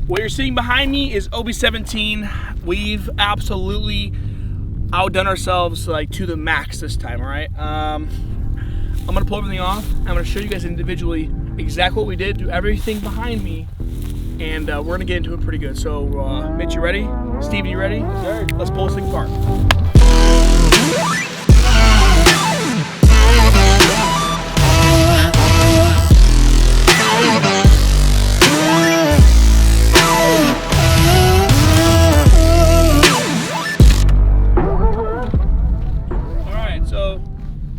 What you're seeing behind me is OB17. We've absolutely outdone ourselves like to the max this time, all right? I'm gonna pull everything off. I'm gonna show you guys individually exactly what we did, do everything behind me, and we're gonna get into it pretty good. So Mitch, you ready? Steven, you ready? Yes, sir. Let's pull this thing apart.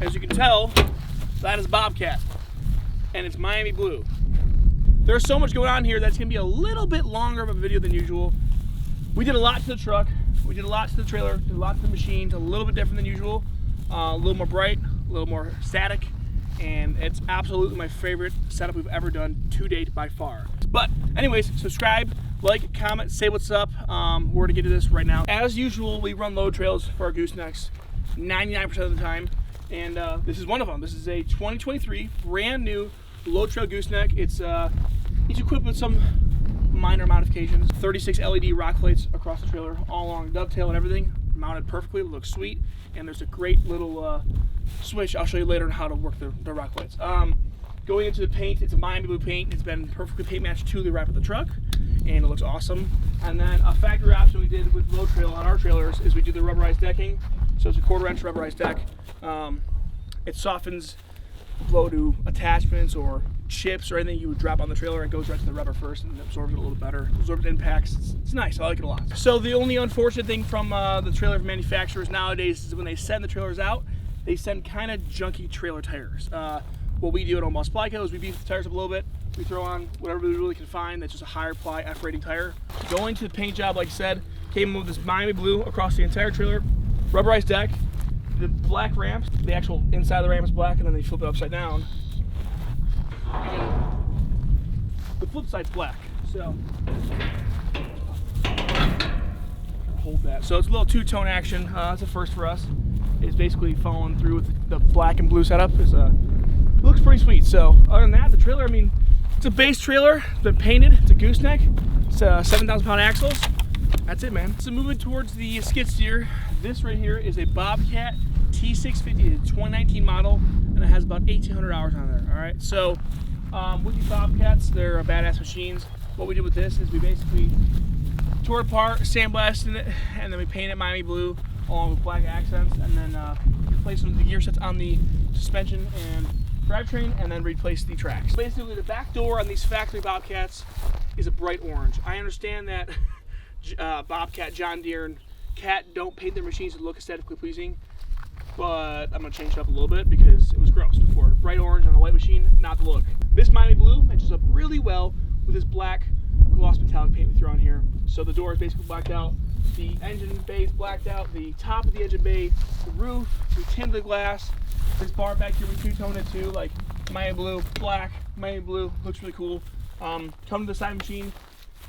As you can tell, that is Bobcat, and it's Miami blue. There's so much going on here that's gonna be a little bit longer of a video than usual. We did a lot to the truck, we did a lot to the trailer, did a lot to the machines, a little bit different than usual, a little more bright, a little more static, and it's absolutely my favorite setup we've ever done to date by far. But anyways, subscribe, like, comment, say what's up. We're gonna get to this right now. As usual, we run load trails for our goosenecks 99% of the time. And this is one of them. This is a 2023 brand new load trail gooseneck. It's equipped with some minor modifications. 36 LED rock plates across the trailer, all along dovetail and everything, mounted perfectly. It looks sweet. And there's a great little switch I'll show you later on how to work the rock plates. Going into the paint, it's a Miami blue paint. It's been perfectly paint matched to the wrap of the truck, and it looks awesome. And then a factory option we did with load trail on our trailers is we do the rubberized decking. So it's a 1/4 inch rubberized deck. It softens blow to attachments or chips or anything you would drop on the trailer. It goes right to the rubber first and absorbs it a little bit better. Absorbs impacts. It's nice. I like it a lot. So the only unfortunate thing from the trailer manufacturers nowadays is when they send the trailers out, they send kind of junky trailer tires. What we do at Almost Splyco is we beef the tires up a little bit. We throw on whatever we really can find that's just a higher ply F rating tire. Going to the paint job, like I said, came with this Miami blue across the entire trailer, rubberized deck. The black ramps, the actual inside of the ramp is black, and then they flip it upside down. And the flip side's black, so hold that. So it's a little two-tone action. That's a first for us. It's basically following through with the black and blue setup. It looks pretty sweet. So other than that, the trailer, I mean, it's a base trailer. It's been painted. It's a gooseneck. It's 7,000-pound axles. That's it, man. So moving towards the skid steer, this right here is a Bobcat T650, a 2019 model, and it has about 1,800 hours on there. All right, so with these Bobcats, they're badass machines. What we did with this is we basically tore it apart, sandblasted it, and then we painted Miami blue along with black accents, and then replaced the gear sets on the suspension and drivetrain, and then replaced the tracks. Basically, the back door on these factory Bobcats is a bright orange. I understand that Bobcat, John Deere, and Cat don't paint their machines to look aesthetically pleasing, but I'm gonna change it up a little bit because it was gross before. Bright orange on a white machine, not the look. This Miami blue matches up really well with this black gloss metallic paint we threw on here. So the door is basically blacked out, the engine bay is blacked out, the top of the engine bay, the roof, we tinted the glass. This bar back here, we two-toned it too, like Miami blue, black, Miami blue, looks really cool. Come to the side machine,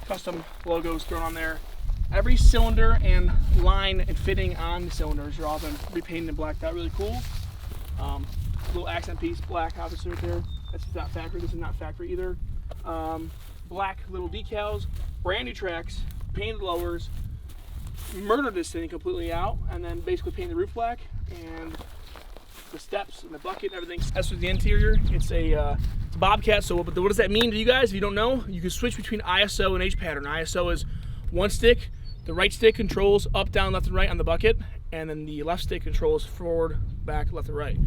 custom logos thrown on there. Every cylinder and line and fitting on the cylinders are all been repainted and blacked out. Really cool. Little accent piece, black obviously right there. That's not factory. This is not factory either. Black little decals, brand new tracks, painted lowers. Murdered this thing completely out, and then basically painted the roof black and the steps and the bucket and everything. As for the interior, it's a Bobcat. So what does that mean to you guys? If you don't know, you can switch between ISO and H pattern. ISO is one stick. The right stick controls up, down, left, and right on the bucket, and then the left stick controls forward, back, left, and right.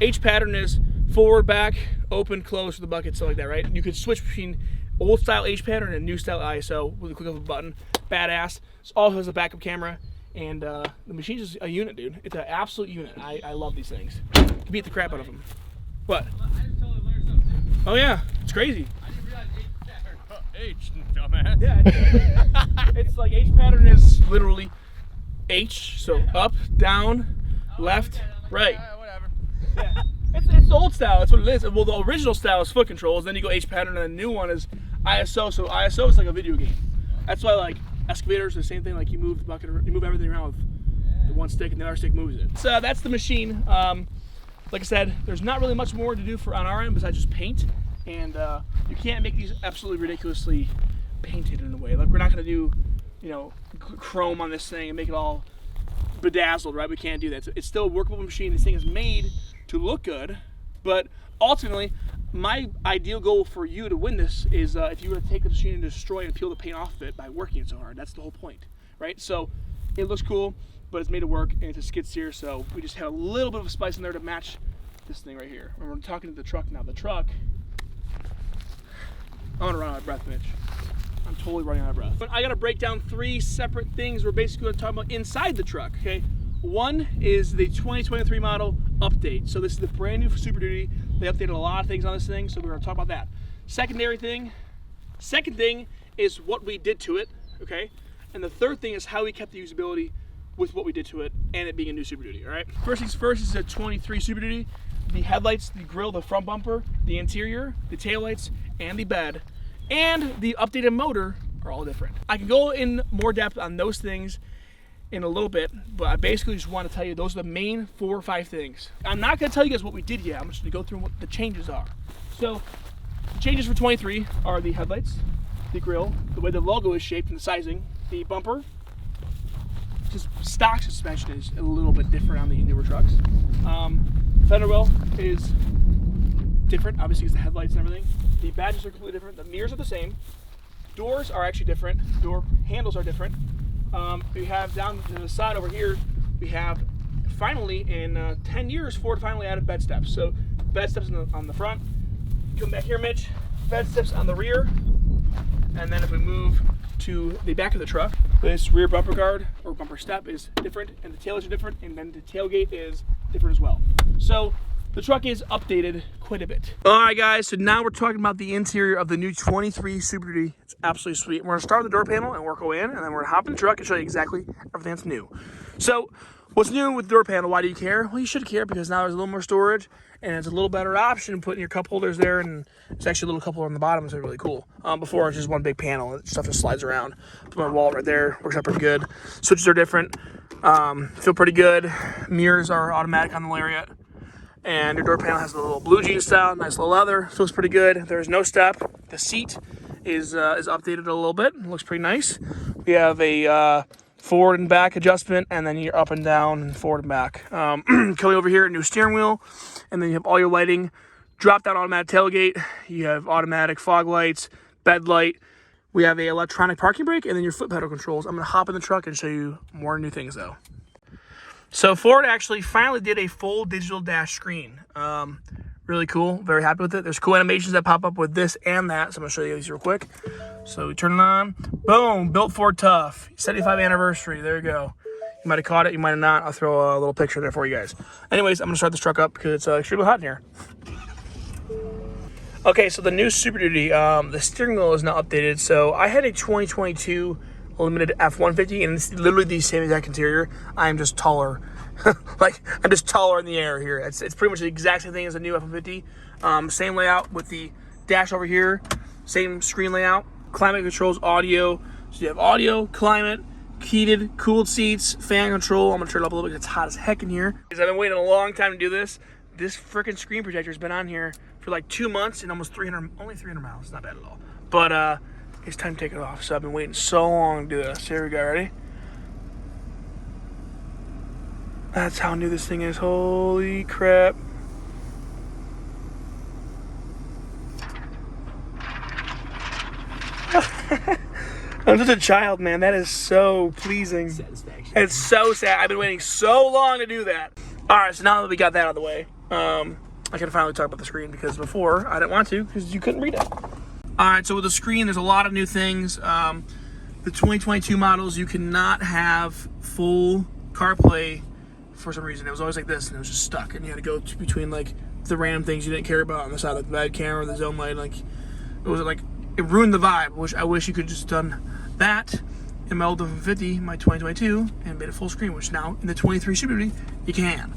H pattern is forward, back, open, close for the bucket, stuff like that, right? You could switch between old style H pattern and new style ISO with a click of a button. Badass. It also has a backup camera, and the machine's just a unit, dude. It's an absolute unit. I love these things. You can beat the crap out of them. What? I just totally learned something new. Oh yeah, it's crazy. I didn't realize H, dumbass. Yeah, it's like H pattern is literally H, so up, down, left, right. Whatever. Yeah. It's the old style, that's what it is. Well, the original style is foot controls, then you go H pattern, and the new one is ISO. So ISO is like a video game. That's why like excavators are the same thing. Like you move the bucket, you move everything around with the one stick, and the other stick moves it. So that's the machine. Like I said, there's not really much more to do on our end besides just paint, and you can't make these absolutely ridiculously painted in a way. Like we're not gonna do, you know, chrome on this thing and make it all bedazzled, right? We can't do that. It's still a workable machine. This thing is made to look good, but ultimately, my ideal goal for you to win this is if you were to take the machine and destroy and peel the paint off of it by working it so hard. That's the whole point, right? So it looks cool, but it's made to work, and it's a skid steer, so we just have a little bit of a spice in there to match this thing right here. And we're talking to the truck now. The truck, I'm gonna run out of breath, Mitch. I'm totally running out of breath. But I gotta break down 3 separate things we're basically gonna talk about inside the truck, okay? One is the 2023 model update. So this is the brand new Super Duty. They updated a lot of things on this thing, so we're gonna talk about that. Second thing is what we did to it, okay? And the third thing is how we kept the usability with what we did to it and it being a new Super Duty, all right? First things first is a 23 Super Duty. The headlights, the grille, the front bumper, the interior, the taillights, and the bed, and the updated motor are all different. I can go in more depth on those things in a little bit, but I basically just want to tell you those are the main 4 or 5 things. I'm not going to tell you guys what we did yet. I'm just going to go through what the changes are. So the changes for 23 are the headlights, the grille, the way the logo is shaped and the sizing, the bumper. Just stock suspension is a little bit different on the newer trucks. Fender well is different, obviously it's the headlights and everything. The badges are completely different. The mirrors are the same. Doors are actually different. Door handles are different. We have down to the side over here, we have finally in 10 years Ford finally added bed steps. So bed steps on the front. Come back here, Mitch. Bed steps on the rear. And then if we move to the back of the truck, this rear bumper guard or bumper step is different, and the taillights are different, and then the tailgate is different as well. So the truck is updated quite a bit. All right, guys, so now we're talking about the interior of the new 23 Super Duty. It's absolutely sweet. We're gonna start with the door panel and work our way in, and then we're gonna hop in the truck and show you exactly everything that's new. So what's new with the door panel? Why do you care? Well, you should care because now there's a little more storage, and it's a little better option putting your cup holders there, and it's actually a little cup holder on the bottom, so it's really cool. Before, it's just one big panel, and stuff just slides around. Put my wallet right there, works out pretty good. Switches are different, feel pretty good. Mirrors are automatic on the Lariat. And your door panel has a little blue jean style, nice little leather, feels pretty good. There's no step. The seat is updated a little bit, looks pretty nice. We have a forward and back adjustment, and then you're up and down and forward and back. Coming over here, a new steering wheel, and then you have all your lighting. Drop down automatic tailgate. You have automatic fog lights, bed light. We have a electronic parking brake, and then your foot pedal controls. I'm gonna hop in the truck and show you more new things though. So Ford actually finally did a full digital dash screen. Really cool, very happy with it. There's cool animations that pop up with this and that, so I'm gonna show you these real quick. So we turn it on, boom, built Ford Tough, 75th anniversary, there you go. You might have caught it, you might have not. I'll throw a little picture there for you guys. Anyways, I'm gonna start this truck up because it's extremely hot in here. Okay, so the new Super Duty, the steering wheel is now updated. So I had a 2022 limited F-150, and it's literally the same exact interior. I am just taller. Like, I'm just taller in the air here. It's pretty much the exact same thing as a new F-150. Same layout with the dash over here. Same screen layout. Climate controls, audio. So you have audio, climate, heated, cooled seats, fan control. I'm gonna turn it up a little bit because it's hot as heck in here. Because I've been waiting a long time to do this. This freaking screen protector has been on here for like 2 months and almost only 300 miles. It's not bad at all. But it's time to take it off. So I've been waiting so long to do this. Here we go, ready? That's how new this thing is. Holy crap. I'm such a child, man. That is so pleasing. Satisfaction. It's so sad. I've been waiting so long to do that. All right, so now that we got that out of the way, I can finally talk about the screen because before I didn't want to because you couldn't read it. All right, so with the screen, there's a lot of new things. The 2022 models, you cannot have full CarPlay for some reason. It was always like this, and it was just stuck, and you had to go between like the random things you didn't care about on the side, like the bad camera, the zone light. Like it ruined the vibe. I wish you could just done that in my old F-150, my 2022, and made it full screen. Which now in the 23 Super Duty you can.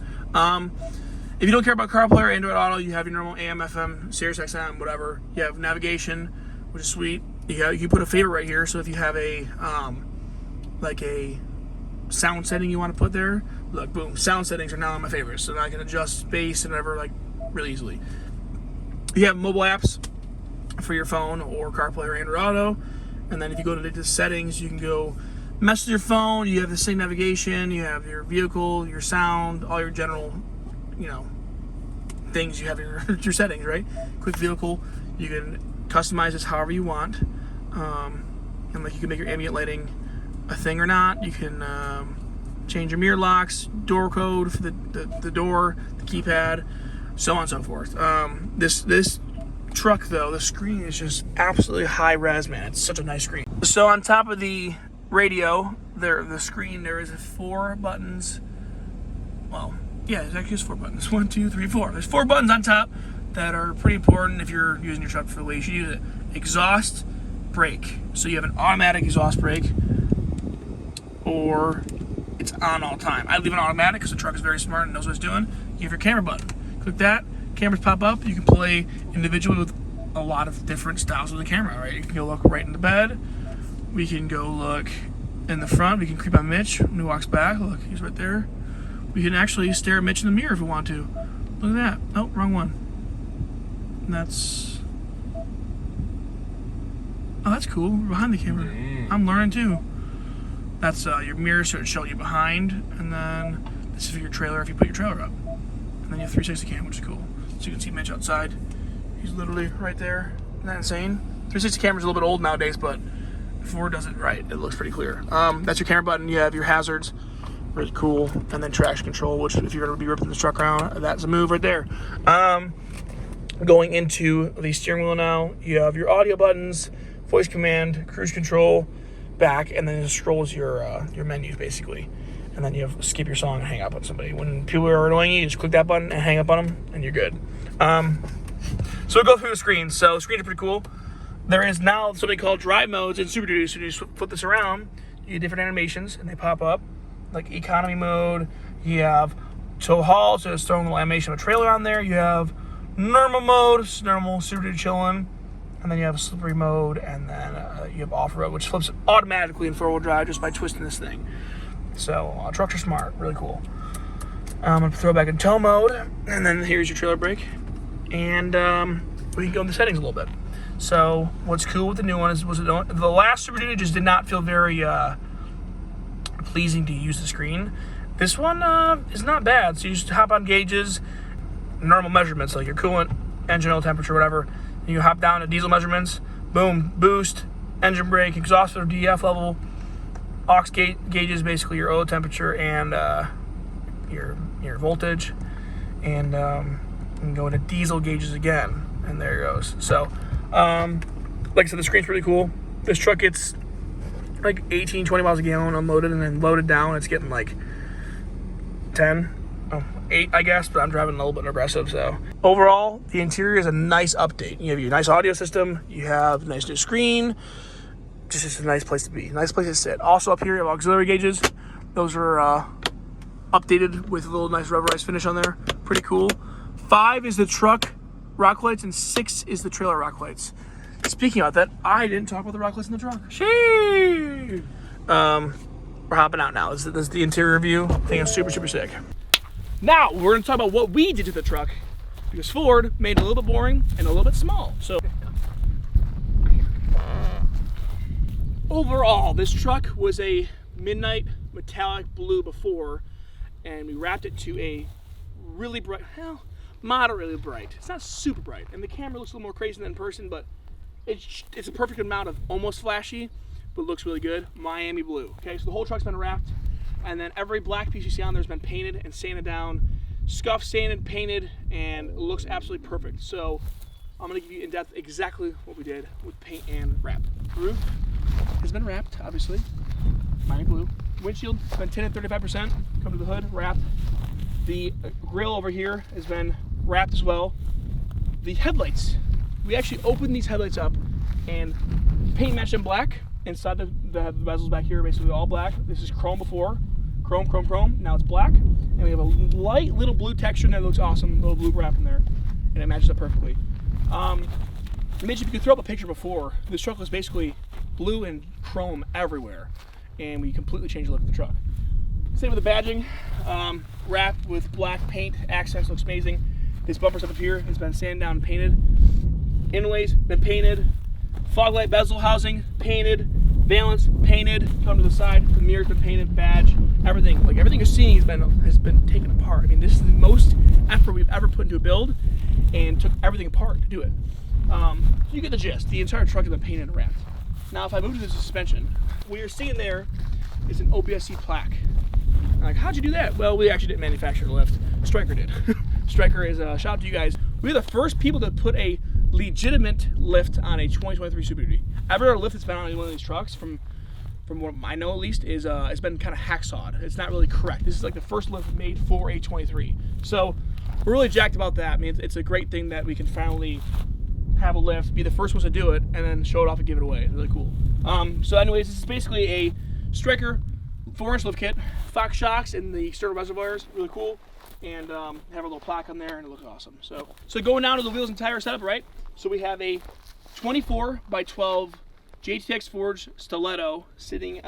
If you don't care about CarPlay or Android Auto, you have your normal AM, FM, Sirius XM, whatever. You have navigation, which is sweet. You put a favorite right here, so if you have a like a sound setting you want to put there, look, boom, sound settings are now on my favorites, so now I can adjust bass and whatever like really easily. You have mobile apps for your phone or CarPlay or Android Auto, And then if you go to the settings, you can go mess with your phone. You have the same navigation. You have your vehicle, your sound, all your general, you know, things you have in your settings, right? Quick vehicle. You can customize this however you want. And like you can make your ambient lighting a thing or not. You can change your mirror locks, door code for the door, the keypad, so on and so forth. This truck though, the screen is just absolutely high res, man. It's such a nice screen. So on top of the radio, the screen, there is 4 buttons. Well, yeah, there's actually just 4 buttons. 1, 2, 3, 4. There's 4 buttons on top that are pretty important if you're using your truck for the way you should use it. Exhaust, brake. So you have an automatic exhaust brake, or it's on all the time. I leave it automatic because the truck is very smart and knows what it's doing. You have your camera button. Click that, cameras pop up. You can play individually with a lot of different styles of the camera, right? You can go look right in the bed. We can go look in the front. We can creep on Mitch when he walks back. Look, he's right there. We can actually stare at Mitch in the mirror if we want to. Look at that. Oh, wrong one. And that's... Oh, that's cool. We're behind the camera. I'm learning too. That's your mirror, so it shows you behind. And then this is for your trailer if you put your trailer up. And then you have 360 cam, which is cool. So you can see Mitch outside. He's literally right there. Isn't that insane? 360 camera's a little bit old nowadays, but before it does it right, it looks pretty clear. That's your camera button. You have your hazards. Really cool. And then traction control, which if you're going to be ripping this truck around, that's a move right there. Going into the steering wheel now, you have your audio buttons, voice command, cruise control, back, and then it scrolls your menus basically. And then you have skip your song and hang up on somebody. When people are annoying you, just click that button and hang up on them, and you're good. So we'll go through the screens. So the screens are pretty cool. There is now something called drive modes in Super Duty. So you just flip this around, you get different animations, and they pop up. Like economy mode, you have tow haul, so it's throwing a little animation of a trailer on there. You have normal mode, it's normal Super Duty chilling. And then you have slippery mode, and then you have off-road, which flips automatically in 4-wheel drive just by twisting this thing. So trucks are smart, really cool. I'm gonna throw back in tow mode, and then here's your trailer brake. And we can go into settings a little bit. So what's cool with the new one is the last Super Duty just did not feel very pleasing to use the screen. This one is not bad. So you just hop on gauges, normal measurements like your coolant, engine oil temperature, whatever. You hop down to diesel measurements, boom, boost, engine brake, exhaust filter, DEF level, aux gauges, basically your oil temperature and your voltage, and you can go into diesel gauges again, and there it goes. So, like I said, the screen's pretty cool. This truck gets like 18, 20 miles a gallon unloaded, and then loaded down, it's getting like 8, I guess, but I'm driving a little bit aggressive, so. Overall, the interior is a nice update. You have your nice audio system, you have a nice new screen, just a nice place to be, nice place to sit. Also up here, you have auxiliary gauges. Those are updated with a little nice rubberized finish on there. Pretty cool. 5 is the truck rock lights, and 6 is the trailer rock lights. Speaking about that, I didn't talk about the rock lights in the truck. Sheesh! We're hopping out now. This is the interior view. I think it's super, super sick. Now, we're going to talk about what we did to the truck, because Ford made it a little bit boring and a little bit small. So, overall, this truck was a midnight metallic blue before, and we wrapped it to a really bright, well, moderately bright. It's not super bright, and the camera looks a little more crazy than in person, but it's a perfect amount of almost flashy, but looks really good. Miami blue. Okay, so the whole truck's been wrapped. And then every black piece you see on there has been painted and sanded down, scuffed, sanded, painted, and it looks absolutely perfect. So I'm gonna give you in depth exactly what we did with paint and wrap. Roof has been wrapped, obviously, Miami blue. Windshield has been tinted 35%, come to the hood, wrapped. The grill over here has been wrapped as well. The headlights, we actually opened these headlights up and paint matched in black. Inside the bezels back here are basically all black. This is chrome before. Chrome. Now it's black. And we have a light little blue texture and that looks awesome. Little blue wrap in there. And it matches up perfectly. Mitch, if you could throw up a picture before, this truck was basically blue and chrome everywhere. And we completely changed the look of the truck. Same with the badging. Wrapped with black paint. Accents looks amazing. This bumper stuff up here has been sanded down and painted. Inlays been painted. Fog light bezel housing, painted. Valance, painted. Come to the side, the mirror's been painted, badge, everything. Like everything you're seeing has been taken apart. I mean, this is the most effort we've ever put into a build, and took everything apart to do it. You get the gist. The entire truck has been painted and wrapped. Now, if I move to the suspension, what you're seeing there is an OPSC plaque. I'm like, how'd you do that? Well, we actually didn't manufacture the lift. Stryker did. Stryker is a shout out to you guys. We're the first people to put a legitimate lift on a 2023 Super Duty. Every other lift that's been on any one of these trucks, from what I know at least, is it's been kind of hacksawed. It's not really correct. This is like the first lift made for a 23. So we're really jacked about that. I mean, it's a great thing that we can finally have a lift, be the first ones to do it, and then show it off and give it away. It's really cool. So anyways, this is basically a Stryker 4-inch lift kit, Fox shocks and the external reservoirs, really cool. And have a little plaque on there, and it looks awesome. So going down to the wheels and tire setup, right? So we have a 24 by 12 JTX forged stiletto sitting,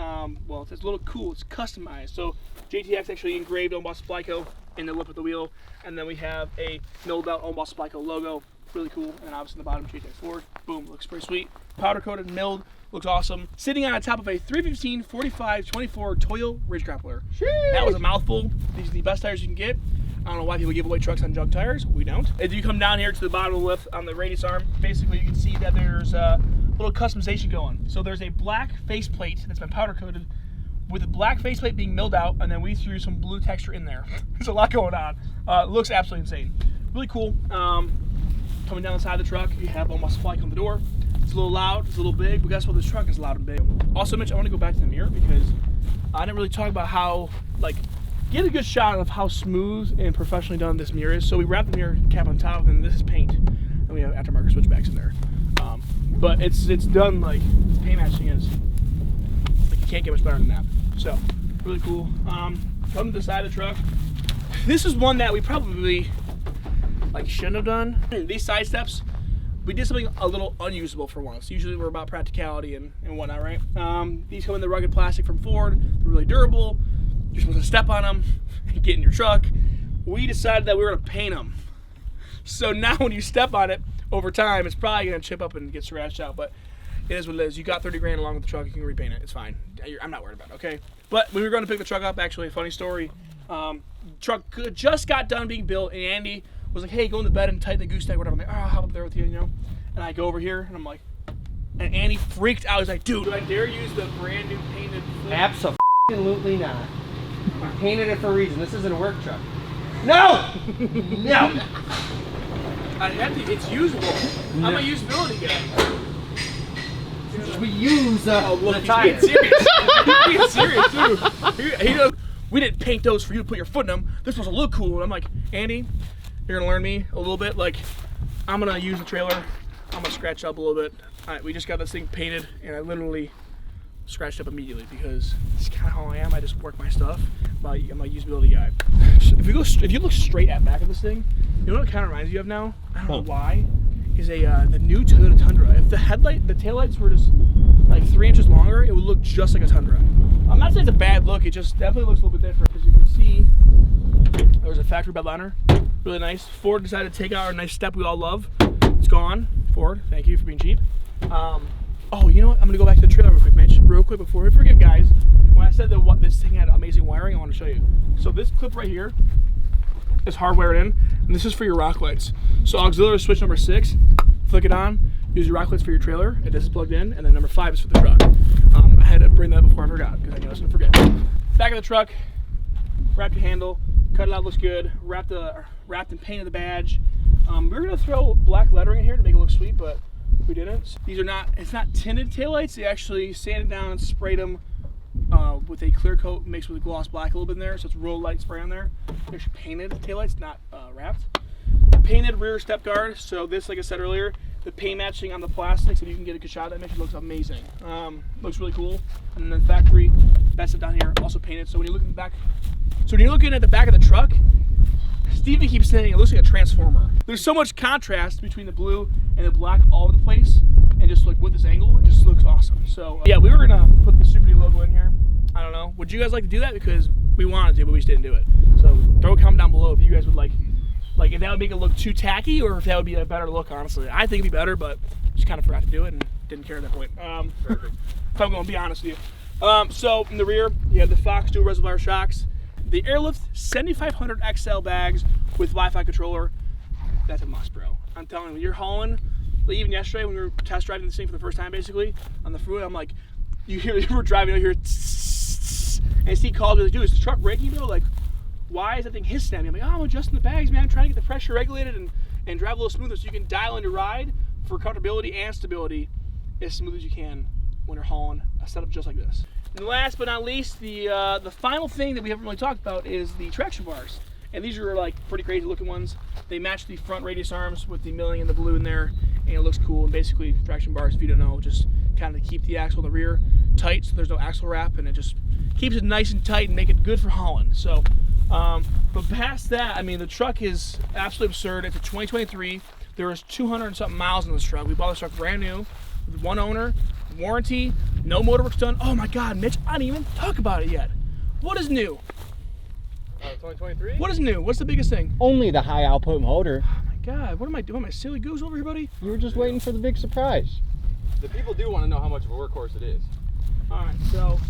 well, it's a little cool, it's customized. So JTX actually engraved on Boss Splico in the lip of the wheel, and then we have a milled out on Boss Splico logo, really cool. And then obviously in the bottom, JTX forged, boom, looks pretty sweet. Powder coated, milled, looks awesome. Sitting on top of a 315 45 24 Nitto Ridge grappler. Sheesh. That was a mouthful. These are the best tires you can get. I don't know why people give away trucks on junk tires. We don't. If you come down here to the bottom of the lift on the radius arm, basically you can see that there's a little customization going. So there's a black faceplate that's been powder coated, with the black faceplate being milled out, and then we threw some blue texture in there. There's a lot going on. It looks absolutely insane. Really cool. Coming down the side of the truck, you have almost flight on the door. It's a little loud, it's a little big, but guess what? This truck is loud and big. Also, Mitch, I want to go back to the mirror because I didn't really talk about how, like, get a good shot of how smooth and professionally done this mirror is. So we wrapped the mirror cap on top, and this is paint, and we have aftermarket switchbacks in there. But it's done, like, paint matching is, like, you can't get much better than that. So really cool. Come to the side of the truck. This is one that we probably shouldn't have done. These side steps, we did something a little unusable for once. Usually we're about practicality and whatnot, right? These come in the rugged plastic from Ford. They're really durable. You're supposed to step on them and get in your truck. We decided that we were gonna paint them. So now when you step on it over time, it's probably gonna chip up and get scratched out, but it is what it is. You got 30 grand along with the truck, you can repaint it, it's fine. I'm not worried about it, okay? But when we were gonna pick the truck up, actually, a funny story, truck just got done being built, and Andy was like, hey, go in the bed and tighten the gooseneck, whatever. I'm like, oh, I'll hop up there with you, you know? And I go over here, and I'm like, and Andy freaked out. He's like, dude, do I dare use the brand new painted flip? Absolutely not. I painted it for a reason. This isn't a work truck. No! No! I have to, it's usable. No. I'm a usability guy. We use the tire. He's being serious too. He knows, we didn't paint those for you to put your foot in them. They're supposed to look cool. And I'm like, Andy, you're gonna learn me a little bit. Like, I'm gonna use the trailer. I'm gonna scratch up a little bit. All right, we just got this thing painted, and I literally scratched up immediately because it's kind of how I am. I just work my stuff. I'm a usability guy. If you look straight at back of this thing, you know what it kind of reminds you of now? I don't know why. Is the new Toyota Tundra. If the taillights were just like 3 inches longer, it would look just like a Tundra. I'm not saying it's a bad look. It just definitely looks a little bit different. As you can see, there's a factory bed liner. Really nice. Ford decided to take out our nice step we all love. It's gone. Ford, thank you for being cheap. Oh, you know what? I'm gonna go back to the trailer real quick, Mitch. Real quick before we forget, guys. When I said that this thing had amazing wiring, I want to show you. So this clip right here is hardwired in, and this is for your rock lights. So auxiliary switch number 6, flick it on, use your rock lights for your trailer, and this is plugged in, and then number 5 is for the truck. I had to bring that before I forgot, because I knew I was gonna forget. Back of the truck, wrap your handle, cut it out, looks good, wrapped and painted the badge. We're gonna throw black lettering in here to make it look sweet, but we didn't. These are not, it's not tinted taillights, they actually sanded down and sprayed them with a clear coat mixed with a gloss black a little bit in there, so it's real light spray on there. They're actually painted taillights, not wrapped. Painted rear step guard, so this, like I said earlier, the paint matching on the plastic, so you can get a good shot of that makes it looks amazing. Looks really cool. And then factory, that stuff down here, also painted. So when you look at the back, so when you're looking at the back of the truck, Steven keeps saying it looks like a transformer. There's so much contrast between the blue and the black all over the place, and just like with this angle, it just looks awesome. So yeah, we were gonna put the Super D logo in here. I don't know. Would you guys like to do that? Because we wanted to, but we just didn't do it. So throw a comment down below if you guys would like if that would make it look too tacky, or if that would be a better look. Honestly, I think it'd be better, but just kind of forgot to do it and didn't care at that point. If I'm going to be honest with you. So in the rear, you have the Fox dual reservoir shocks, the Airlift 7500 XL bags with Wi-Fi controller. That's a must, bro. I'm telling you, when you're hauling, like even yesterday when we were test driving this thing for the first time, basically on the freeway, I'm like, you were driving, you hear, and Steve called me like, dude, is the truck braking, bro? Like, why is that thing hissing at me? I'm like, oh, I'm adjusting the bags, man. I'm trying to get the pressure regulated and drive a little smoother so you can dial in your ride for comfortability and stability as smooth as you can when you're hauling a setup just like this. And last but not least, the final thing that we haven't really talked about is the traction bars. And these are like pretty crazy looking ones. They match the front radius arms with the milling and the blue in there, and it looks cool. And basically, traction bars, if you don't know, just kind of keep the axle in the rear tight so there's no axle wrap, and it just keeps it nice and tight and make it good for hauling. So, but past that, I mean, the truck is absolutely absurd. It's a 2023. There was 200 and something miles on this truck. We bought this truck brand new, with one owner, warranty, no motor work's done. Oh my God, Mitch, I didn't even talk about it yet. What is new? 2023? What is new? What's the biggest thing? Only the high output motor. Oh my God, what am I doing? Am I silly goose over here, buddy? You were just waiting for the big surprise. The people do want to know how much of a workhorse it is. All right, so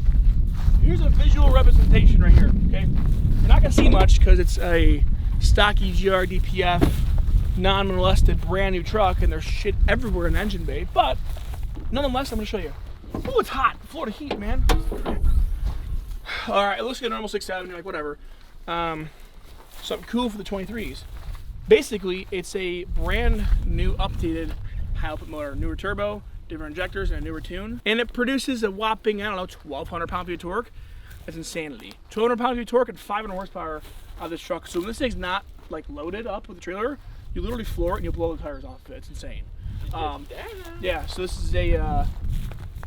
here's a visual representation right here, okay? You're not gonna see much because it's a stocky GR DPF, non-molested, brand new truck, and there's shit everywhere in the engine bay, but nonetheless, I'm gonna show you. Oh, it's hot, Florida heat, man. All right, it looks like a normal 6.7, you're like, whatever. Something cool for the 23s. Basically, it's a brand new updated high output motor, newer turbo, different injectors, and a newer tune. And it produces a whopping, I don't know, 1,200 pound-feet of torque. That's insanity. 1,200 pound-feet of torque and 500 horsepower out of this truck. So when this thing's not like loaded up with the trailer, you literally floor it and you'll blow the tires off of it. It's insane. Yeah, so this is a,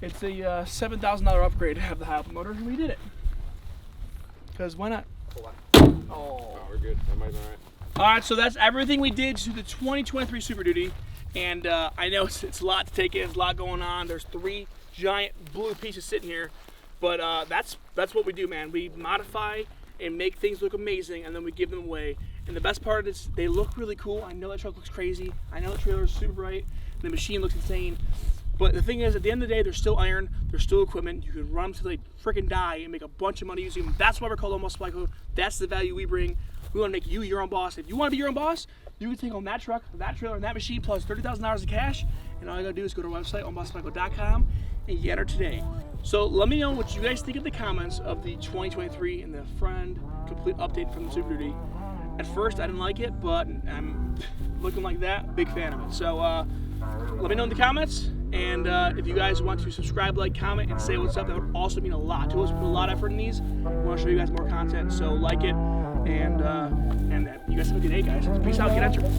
it's a $7,000 upgrade to have the high output motor, and we did it. Because why not? Oh, we're good. That might be all right. All right, so that's everything we did to the 2023 Super Duty. And I know it's a lot to take in, there's a lot going on. There's 3 giant blue pieces sitting here, but that's what we do, man. We modify and make things look amazing, and then we give them away. And the best part is they look really cool. I know that truck looks crazy. I know the trailer is super bright. The machine looks insane. But the thing is, at the end of the day, they're still iron, they're still equipment. You can run them till they freaking die and make a bunch of money using them. That's why we're called Almost Supply Co. That's the value we bring. We want to make you your own boss. If you want to be your own boss, you can take on that truck, that trailer, and that machine plus $30,000 in cash. And all you gotta do is go to our website, almostsupplyco.com, and you enter today. So let me know what you guys think in the comments of the 2023 and the front end complete update from the Super Duty. At first, I didn't like it, but I'm looking like that, big fan of it. So let me know in the comments. And if you guys want to subscribe, like, comment, and say what's up, that would also mean a lot to us. We put a lot of effort in these. We want to show you guys more content, so like it. And you guys have a good day, guys. Peace out, get after it.